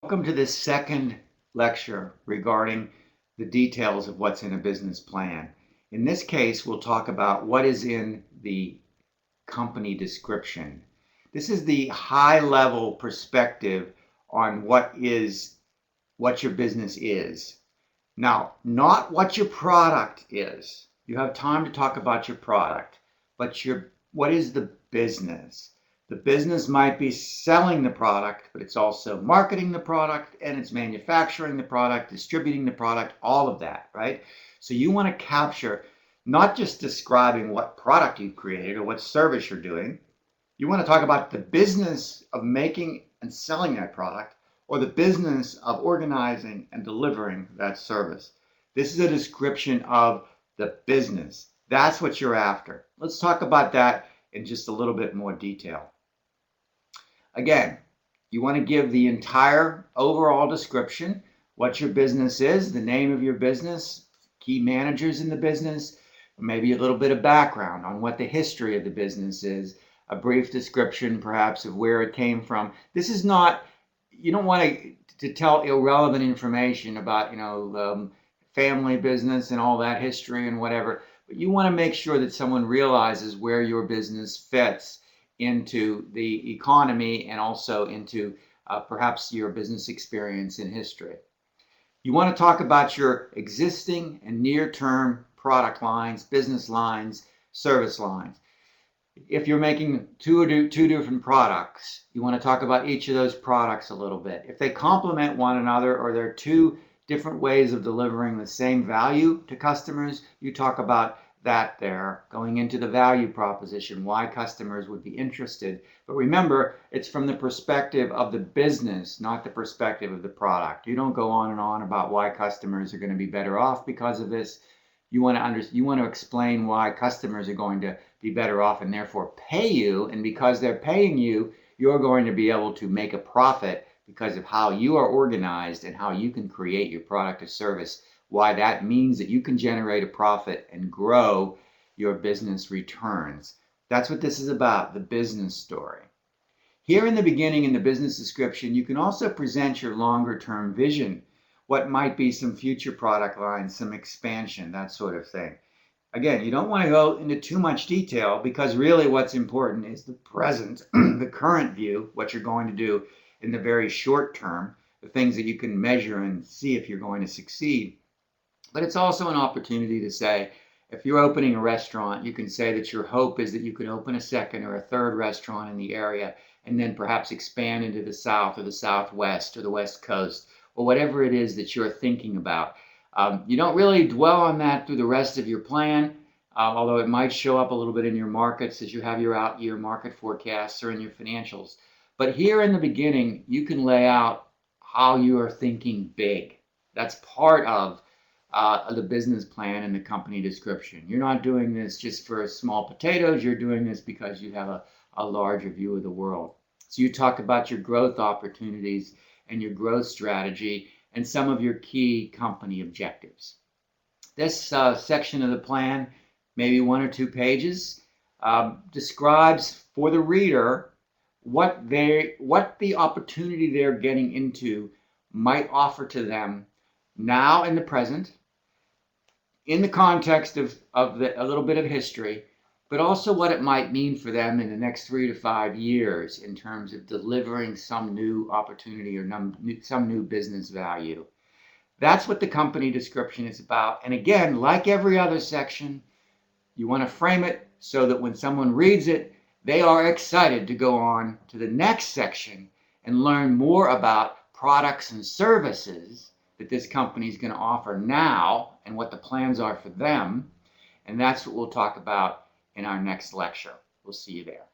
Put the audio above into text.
Welcome to this second lecture regarding the details of what's in a business plan. In this case, we'll talk about what is in the company description. This is the high-level perspective on what your business is. Now, not what your product is. You have time to talk about your product, but what is the business? The business might be selling the product, but it's also marketing the product, and it's manufacturing the product, distributing the product, all of that, right? So you want to capture not just describing what product you've created or what service you're doing. You want to talk about the business of making and selling that product, or the business of organizing and delivering that service. This is a description of the business. That's what you're after. Let's talk about that in just a little bit more detail. Again, you want to give the entire overall description, what your business is, the name of your business, key managers in the business, maybe a little bit of background on what the history of the business is, a brief description perhaps of where it came from. This is not, you don't want to tell irrelevant information about, family business and all that history and whatever, but you want to make sure that someone realizes where your business fits into the economy and also into perhaps your business experience in history. You want to talk about your existing and near-term product lines, business lines, service lines. If you're making two different products, you want to talk about each of those products a little bit. If they complement one another or they're two different ways of delivering the same value to customers, you talk about that there, going into the value proposition, why customers would be interested. But remember, it's from the perspective of the business, not the perspective of the product. You don't go on and on about why customers are going to be better off because of this. You want to explain why customers are going to be better off and therefore pay you. And because they're paying you, you're going to be able to make a profit because of how you are organized and how you can create your product or service. Why that means that you can generate a profit and grow your business returns. That's what this is about, the business story. Here in the beginning in the business description, you can also present your longer term vision. What might be some future product lines, some expansion, that sort of thing. Again, you don't want to go into too much detail because really what's important is the present, the current view, what you're going to do in the very short term, the things that you can measure and see if you're going to succeed. But it's also an opportunity to say, if you're opening a restaurant, you can say that your hope is that you can open a second or a third restaurant in the area and then perhaps expand into the South or the Southwest or the West Coast or whatever it is that you're thinking about. You don't really dwell on that through the rest of your plan, although it might show up a little bit in your markets as you have your out-year market forecasts or in your financials. But here in the beginning, you can lay out how you are thinking big. That's part of the business plan and the company description. You're not doing this just for small potatoes. You're doing this because you have a larger view of the world. So you talk about your growth opportunities and your growth strategy and some of your key company objectives. This section of the plan, maybe 1 or 2 pages, describes for the reader what the opportunity they're getting into might offer to them now in the present, in the context of a little bit of history, but also what it might mean for them in the next 3 to 5 years in terms of delivering some new opportunity or some new business value. That's what the company description is about. And again, like every other section, you want to frame it so that when someone reads it, they are excited to go on to the next section and learn more about products and services that this company is going to offer now and what the plans are for them. And that's what we'll talk about in our next lecture. We'll see you there.